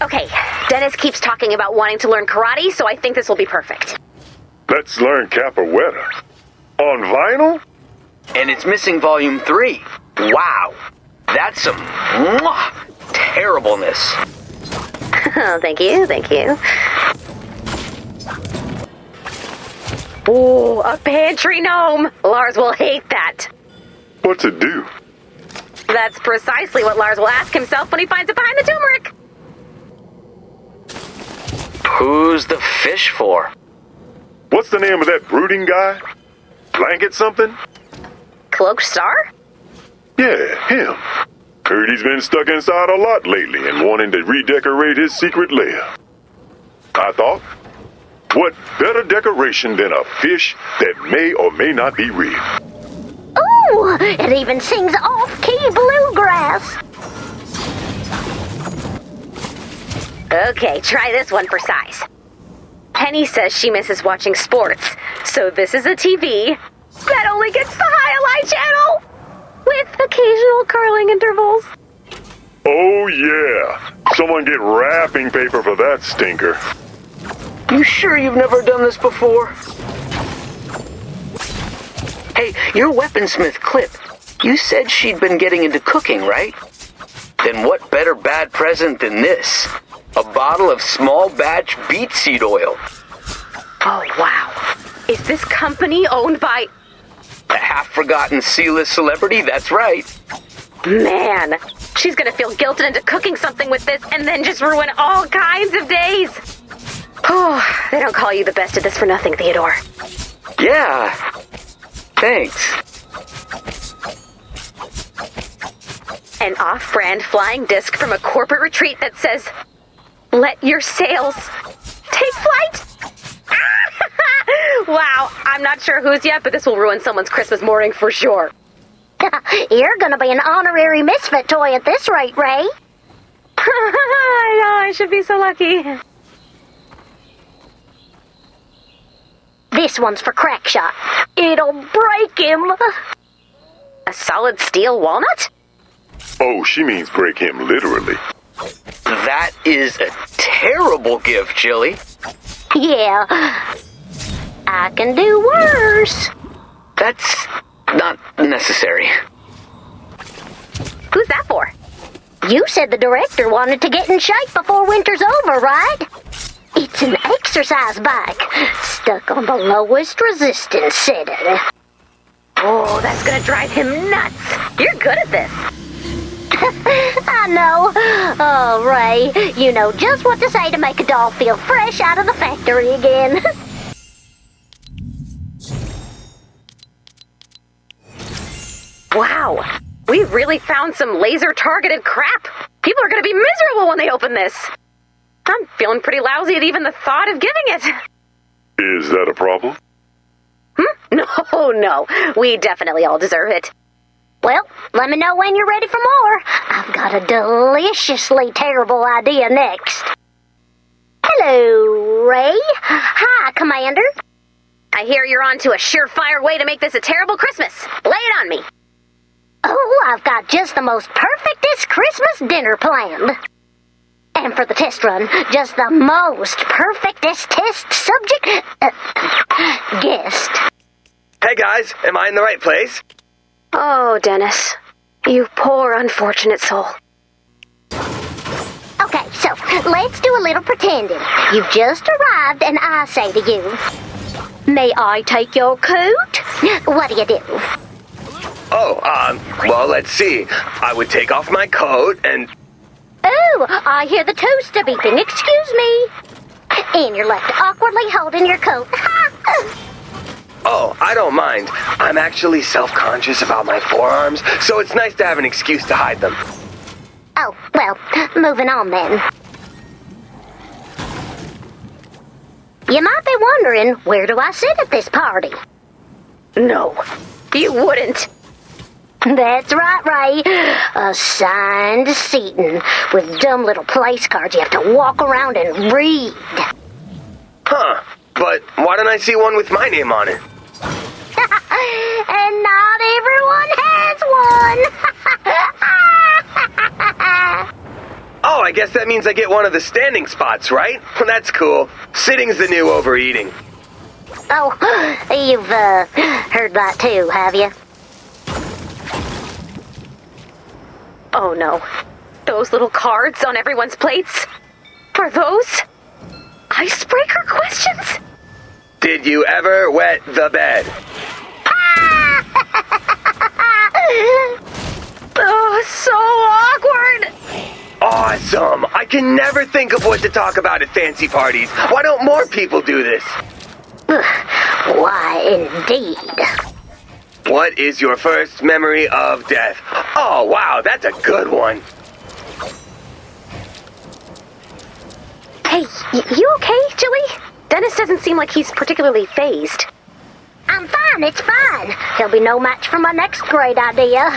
Okay, Dennis keeps talking about wanting to learn karate, so I think this will be perfect. Let's learn capoeira. On vinyl? And it's missing volume 3. Wow. That's some terribleness. Oh, thank you. Ooh, a pantry gnome. Lars will hate that. What's it do? That's precisely what Lars will ask himself when he finds it behind the turmeric. Who's the fish for? What's the name of that brooding guy? Blanket something? Cloaked Star? Yeah, him. Heard he's been stuck inside a lot lately and wanting to redecorate his secret lair. I thought, what better decoration than a fish that may or may not be real? Ooh, it even sings off-key bluegrass. Okay, try this one for size. Penny says she misses watching sports, so this is a TV that only gets the highlight channel with occasional curling intervals. Oh yeah, someone get wrapping paper for that stinker. You sure you've never done this before? Hey, your weaponsmith Clip, you said she'd been getting into cooking, right? Then what better bad present than this? A bottle of small batch beet seed oil. Oh, wow. Is this company owned by... A half-forgotten C-list celebrity, that's right. Man, she's gonna feel guilted into cooking something with this and then just ruin all kinds of days. Oh, they don't call you the best at this for nothing, Theodore. Yeah, thanks. An off-brand flying disc from a corporate retreat that says, "Let your sails take flight." Wow, I'm not sure whose yet, but this will ruin someone's Christmas morning for sure. You're gonna be an honorary misfit toy at this rate, Ray. I know, I should be so lucky. This one's for Crackshot. It'll break him. A solid steel walnut? Oh, she means break him literally. That is a terrible gift, Chili. Yeah, I can do worse. That's not necessary. Who's that for? You said the director wanted to get in shape before winter's over, right? It's an exercise bike, stuck on the lowest resistance setting. Oh, that's gonna drive him nuts. You're good at this. I know. Oh, Ray, you know just what to say to make a doll feel fresh out of the factory again. Wow, we really found some laser-targeted crap. People are gonna be miserable when they open this. I'm feeling pretty lousy at even the thought of giving it. Is that a problem? No, we definitely all deserve it. Well, let me know when you're ready for more. I've got a deliciously terrible idea next. Hello, Ray. Hi, Commander. I hear you're on to a surefire way to make this a terrible Christmas. Lay it on me. Oh, I've got just the most perfectest Christmas dinner planned. And for the test run, just the most perfectest test subject... guest. Hey guys, am I in the right place? Oh, Dennis. You poor unfortunate soul. Okay, so let's do a little pretending. You've just arrived and I say to you, "May I take your coat?" What do you do? Oh, well, let's see. I would take off my coat and... Oh, I hear the toaster beeping. Excuse me. And you're left awkwardly holding your coat. Oh, I don't mind. I'm actually self-conscious about my forearms, so it's nice to have an excuse to hide them. Oh, well, moving on then. You might be wondering, where do I sit at this party? No, you wouldn't. That's right, Ray. Assigned seating with dumb little place cards you have to walk around and read. Huh, but why don't I see one with my name on it? And not everyone has one. Oh, I guess that means I get one of the standing spots, right? Well, that's cool. Sitting's the new overeating. Oh, you've, heard that too, have you? Oh no. Those little cards on everyone's plates? Are those icebreaker questions? Did you ever wet the bed? Oh, so awkward! Awesome! I can never think of what to talk about at fancy parties. Why don't more people do this? Why, indeed. What is your first memory of death? Oh, wow, that's a good one. Hey, you okay, Jilly? Dennis doesn't seem like he's particularly phased. I'm fine, it's fine. He'll be no match for my next great idea.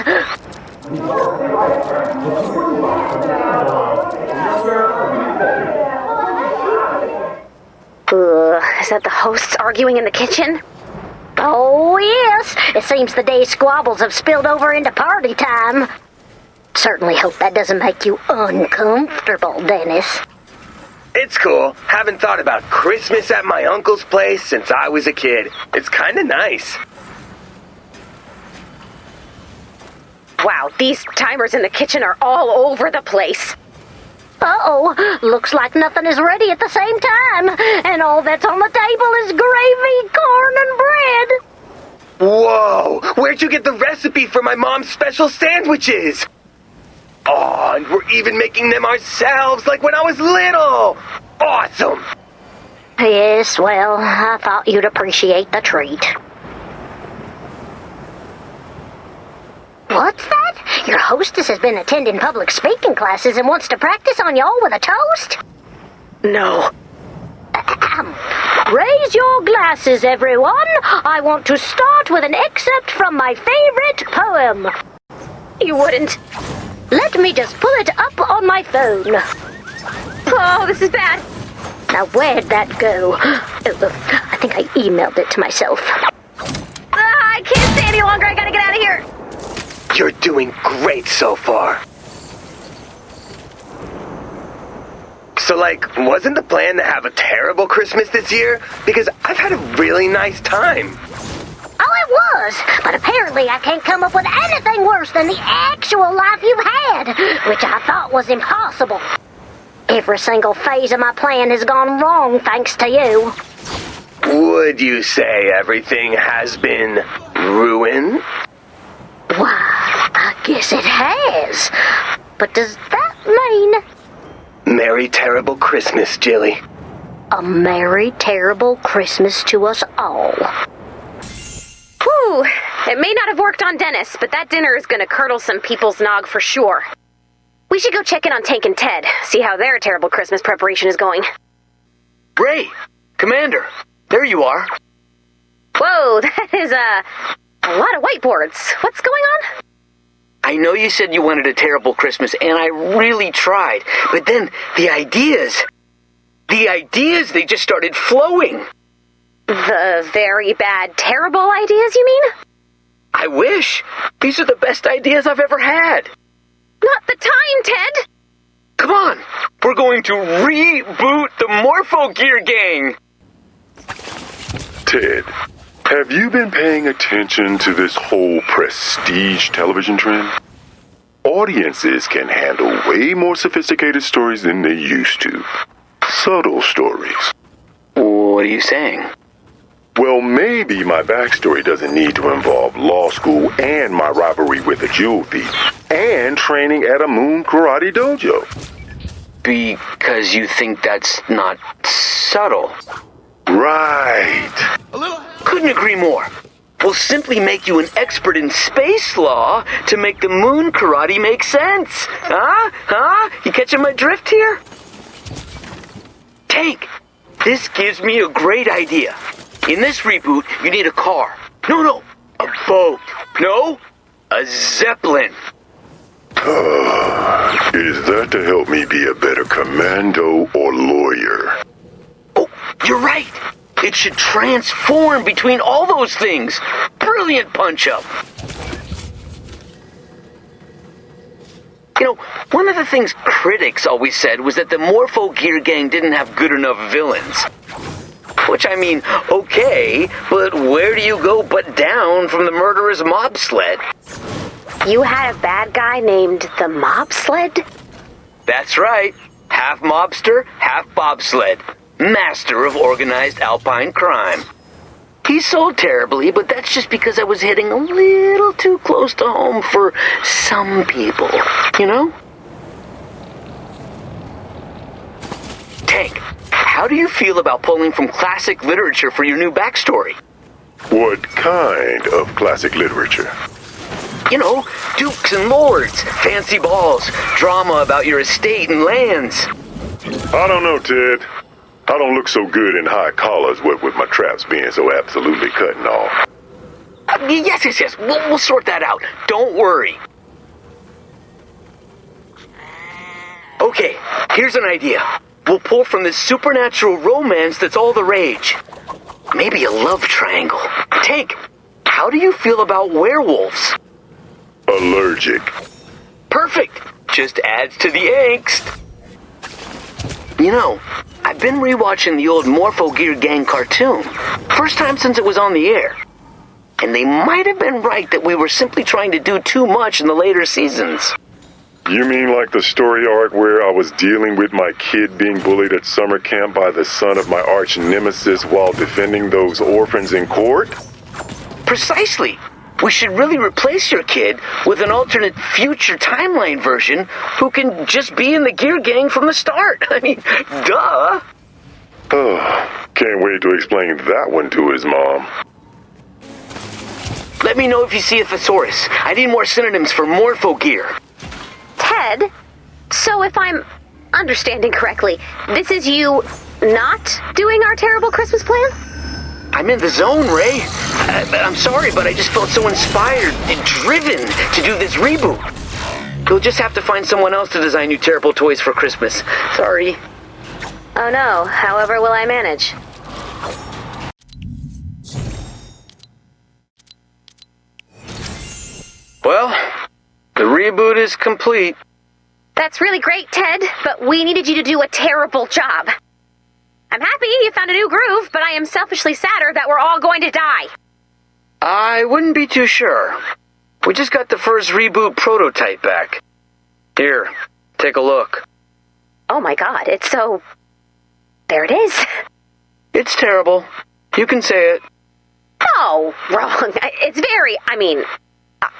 Is that the hosts arguing in the kitchen? Oh, yes. It seems the day's squabbles have spilled over into party time. Certainly hope that doesn't make you uncomfortable, Dennis. It's cool. Haven't thought about Christmas at my uncle's place since I was a kid. It's kinda nice. Wow, these timers in the kitchen are all over the place. Uh-oh, looks like nothing is ready at the same time, and all that's on the table is gravy, corn, and bread. Whoa! Where'd you get the recipe for my mom's special sandwiches? Oh, and we're even making them ourselves, like when I was little! Awesome! Yes, well, I thought you'd appreciate the treat. What's that? Your hostess has been attending public speaking classes and wants to practice on y'all with a toast? No. Raise your glasses, everyone. I want to start with an excerpt from my favorite poem. You wouldn't. Let me just pull it up on my phone. Oh, this is bad. Now, where'd that go? I think I emailed it to myself. I can't stay any longer. I gotta get out of here. You're doing great so far. So, wasn't the plan to have a terrible Christmas this year? Because I've had a really nice time. Oh, it was, but apparently I can't come up with anything worse than the actual life you've had, which I thought was impossible. Every single phase of my plan has gone wrong thanks to you. Would you say everything has been ruined? Why, I guess it has. But does that mean... Merry terrible Christmas, Jilly. A merry terrible Christmas to us all. Whew. It may not have worked on Dennis, but that dinner is gonna curdle some people's nog for sure. We should go check in on Tank and Ted, see how their terrible Christmas preparation is going. Ray! Commander! There you are. Whoa, that is a lot of whiteboards. What's going on? I know you said you wanted a terrible Christmas, and I really tried. But then, the ideas, they just started flowing. The very bad, terrible ideas, you mean? I wish. These are the best ideas I've ever had. Not the time, Ted! Come on. We're going to reboot the Morpho Gear Gang. Ted, have you been paying attention to this whole prestige television trend? Audiences can handle way more sophisticated stories than they used to. Subtle stories. What are you saying? Well, maybe my backstory doesn't need to involve law school and my rivalry with a jewel thief and training at a moon karate dojo. Because you think that's not subtle. Right. Couldn't agree more. We'll simply make you an expert in space law to make the moon karate make sense. Huh? You catching my drift here? Tank, this gives me a great idea. In this reboot, you need a car. No, a boat. No, a Zeppelin. Is that to help me be a better commando or lawyer? Oh, you're right. It should transform between all those things. Brilliant punch-up. You know, one of the things critics always said was that the Morpho Gear Gang didn't have good enough villains. Which, I mean, okay, but where do you go but down from the murderous mob sled? You had a bad guy named the Mob Sled? That's right. Half mobster, half bobsled. Master of organized alpine crime. He sold terribly, but that's just because I was hitting a little too close to home for some people, you know? Tank, how do you feel about pulling from classic literature for your new backstory? What kind of classic literature? You know, dukes and lords, fancy balls, drama about your estate and lands. I don't know, Ted. I don't look so good in high collars, what with my traps being so absolutely cutting off. Yes. We'll sort that out. Don't worry. Okay, here's an idea. We'll pull from this supernatural romance that's all the rage. Maybe a love triangle. Tank, how do you feel about werewolves? Allergic. Perfect. Just adds to the angst. You know, I've been rewatching the old Morpho Gear Gang cartoon. First time since it was on the air. And they might have been right that we were simply trying to do too much in the later seasons. You mean like the story arc where I was dealing with my kid being bullied at summer camp by the son of my arch nemesis while defending those orphans in court? Precisely. We should really replace your kid with an alternate future timeline version who can just be in the Gear Gang from the start. I mean, duh. Oh, can't wait to explain that one to his mom. Let me know if you see a thesaurus. I need more synonyms for Morpho Gear. Ted? So if I'm understanding correctly, this is you not doing our terrible Christmas plan? I'm in the zone, Ray. I'm sorry, but I just felt so inspired and driven to do this reboot. You'll just have to find someone else to design you terrible toys for Christmas. Sorry. Oh no, however will I manage? Well, the reboot is complete. That's really great, Ted, but we needed you to do a terrible job. I'm happy you found a new groove, but I am selfishly sadder that we're all going to die. I wouldn't be too sure. We just got the first reboot prototype back. Here, take a look. Oh my god, it's so... There it is. It's terrible. You can say it. Oh, wrong. It's very...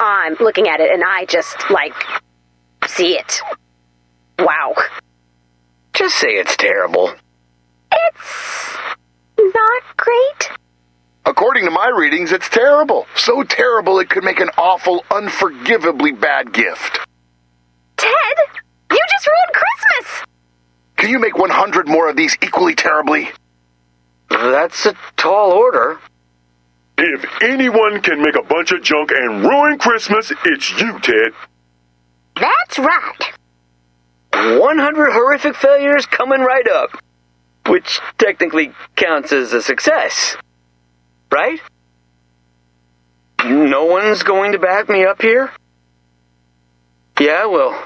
I'm looking at it and I just, see it. Wow. Just say it's terrible. It's... not great. According to my readings, it's terrible. So terrible it could make an awful, unforgivably bad gift. Ted, you just ruined Christmas! Can you make 100 more of these equally terribly? That's a tall order. If anyone can make a bunch of junk and ruin Christmas, it's you, Ted. That's right. 100 horrific failures coming right up. Which technically counts as a success. Right? No one's going to back me up here? Yeah, well,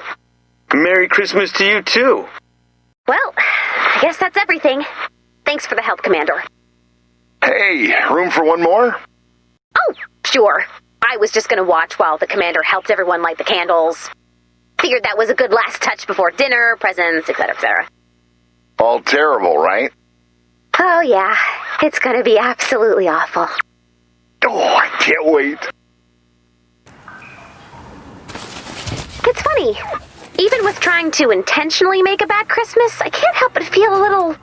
Merry Christmas to you too. Well, I guess that's everything. Thanks for the help, Commander. Hey, room for one more? Oh, sure. I was just gonna watch while the Commander helped everyone light the candles. Figured that was a good last touch before dinner, presents, etc., etc. All terrible, right? Oh yeah, it's gonna be absolutely awful. Oh, I can't wait. It's funny. Even with trying to intentionally make a bad Christmas, I can't help but feel a little...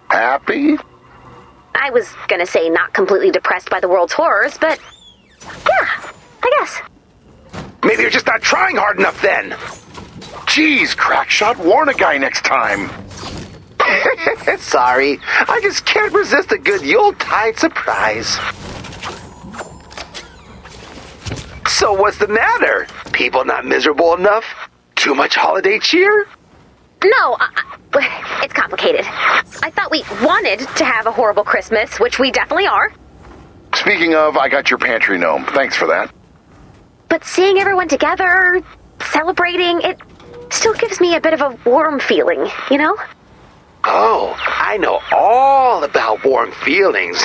Happy? I was gonna say not completely depressed by the world's horrors, but... yeah, I guess. Maybe you're just not trying hard enough then. Jeez, Crackshot, warn a guy next time. Sorry, I just can't resist a good Yuletide surprise. So what's the matter? People not miserable enough? Too much holiday cheer? No, it's complicated. I thought we wanted to have a horrible Christmas, which we definitely are. Speaking of, I got your pantry gnome. Thanks for that. But seeing everyone together celebrating, it still gives me a bit of a warm feeling, you know? Oh, I know all about warm feelings.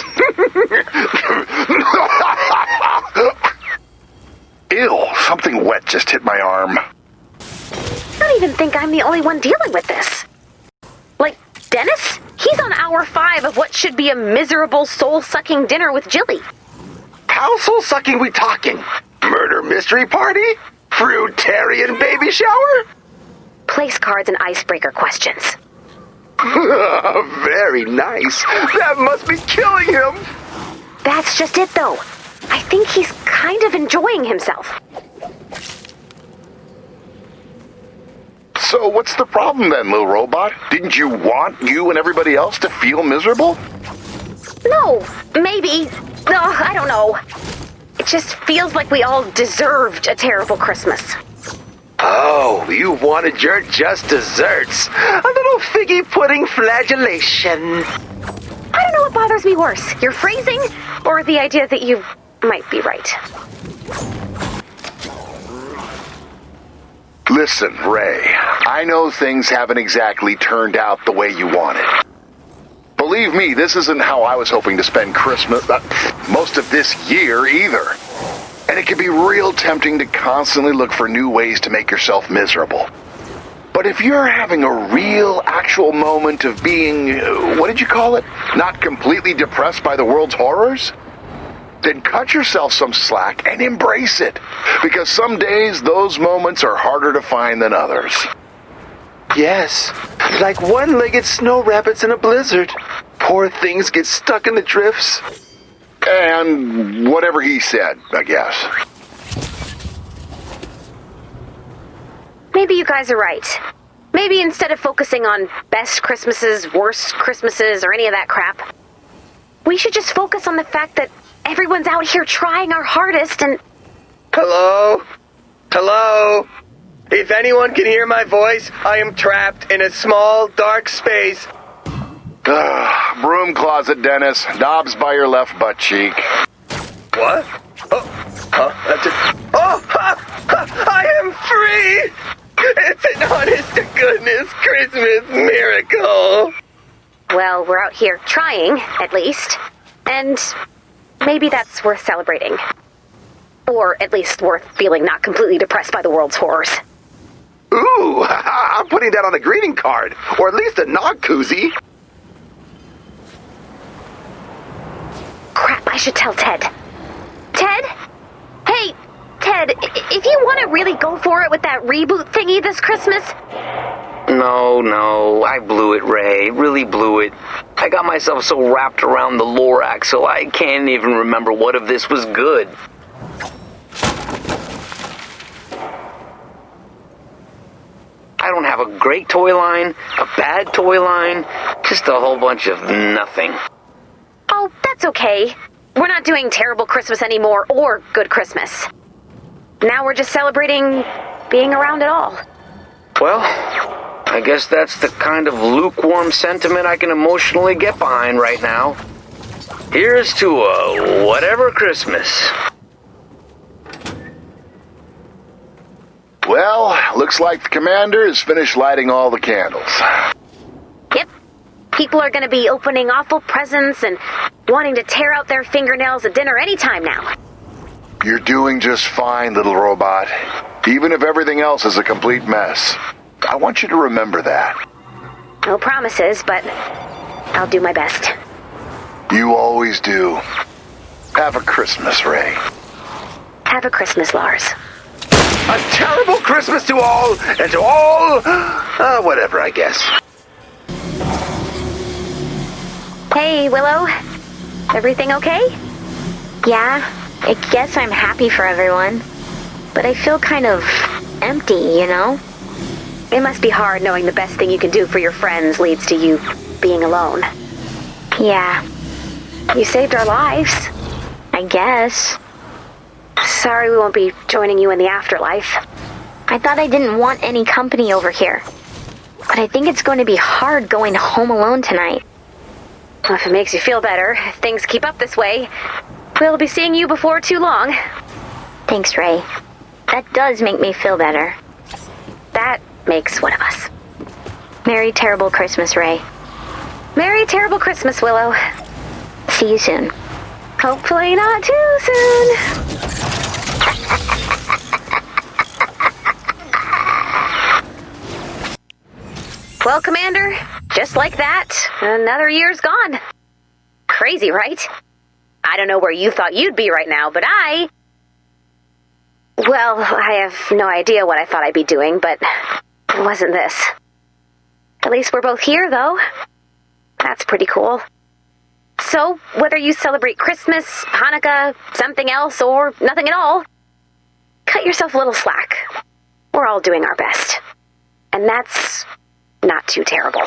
Ew, something wet just hit my arm. I don't even think I'm the only one dealing with this. Like, Dennis? He's on hour 5 of what should be a miserable, soul-sucking dinner with Jilly. How soul-sucking we talking? Murder mystery party? Fruitarian baby shower? Place cards and icebreaker questions. Very nice. That must be killing him. That's just it, though. I think he's kind of enjoying himself. So what's the problem then, little robot? Didn't you want you and everybody else to feel miserable? No, maybe. I don't know. It just feels like we all deserved a terrible Christmas. Oh, you wanted your just desserts. A little figgy pudding flagellation. I don't know what bothers me worse, your phrasing or the idea that you might be right. Listen, Ray, I know things haven't exactly turned out the way you wanted. Believe me, this isn't how I was hoping to spend Christmas, most of this year either. And it can be real tempting to constantly look for new ways to make yourself miserable. But if you're having a real, actual moment of being, what did you call it? Not completely depressed by the world's horrors? Then cut yourself some slack and embrace it. Because some days those moments are harder to find than others. Yes, like one-legged snow rabbits in a blizzard. Poor things get stuck in the drifts. And whatever he said, I guess. Maybe you guys are right. Maybe instead of focusing on best Christmases, worst Christmases, or any of that crap, we should just focus on the fact that everyone's out here trying our hardest and... Hello? Hello? If anyone can hear my voice, I am trapped in a small, dark space. Broom closet, Dennis. Knobs by your left butt cheek. What? That's it. I am free! It's an honest-to-goodness Christmas miracle! Well, we're out here trying, at least. And maybe that's worth celebrating. Or at least worth feeling not completely depressed by the world's horrors. Ooh, I'm putting that on a greeting card. Or at least a nog koozie. Crap, I should tell Ted. Ted? Hey, Ted, if you want to really go for it with that reboot thingy this Christmas... No, I blew it, Ray. Really blew it. I got myself so wrapped around the Lorax, so I can't even remember what of this was good. I don't have a great toy line, a bad toy line, just a whole bunch of nothing. Oh, that's okay. We're not doing Terrible Christmas anymore, or Good Christmas. Now we're just celebrating being around at all. Well, I guess that's the kind of lukewarm sentiment I can emotionally get behind right now. Here's to a whatever Christmas. Well, looks like the commander has finished lighting all the candles. Yep. People are going to be opening awful presents and wanting to tear out their fingernails at dinner anytime now. You're doing just fine, little robot. Even if everything else is a complete mess. I want you to remember that. No promises, but I'll do my best. You always do. Have a Christmas, Ray. Have a Christmas, Lars. A terrible Christmas to all, and to all... whatever, I guess. Hey, Willow. Everything okay? Yeah, I guess I'm happy for everyone. But I feel kind of empty, you know? It must be hard knowing the best thing you can do for your friends leads to you being alone. Yeah, You saved our lives. I guess. Sorry we won't be joining you in the afterlife. I thought I didn't want any company over here. But I think it's going to be hard going home alone tonight. Well, if it makes you feel better, if things keep up this way, we'll be seeing you before too long. Thanks, Ray. That does make me feel better. That makes one of us. Merry terrible Christmas, Ray. Merry terrible Christmas, Willow. See you soon. Hopefully not too soon. Well, Commander, just like that, another year's gone. Crazy, right? I don't know where you thought you'd be right now, but well, I have no idea what I thought I'd be doing, but it wasn't this. At least we're both here, though. That's pretty cool. So, whether you celebrate Christmas, Hanukkah, something else, or nothing at all, cut yourself a little slack. We're all doing our best. And that's not too terrible.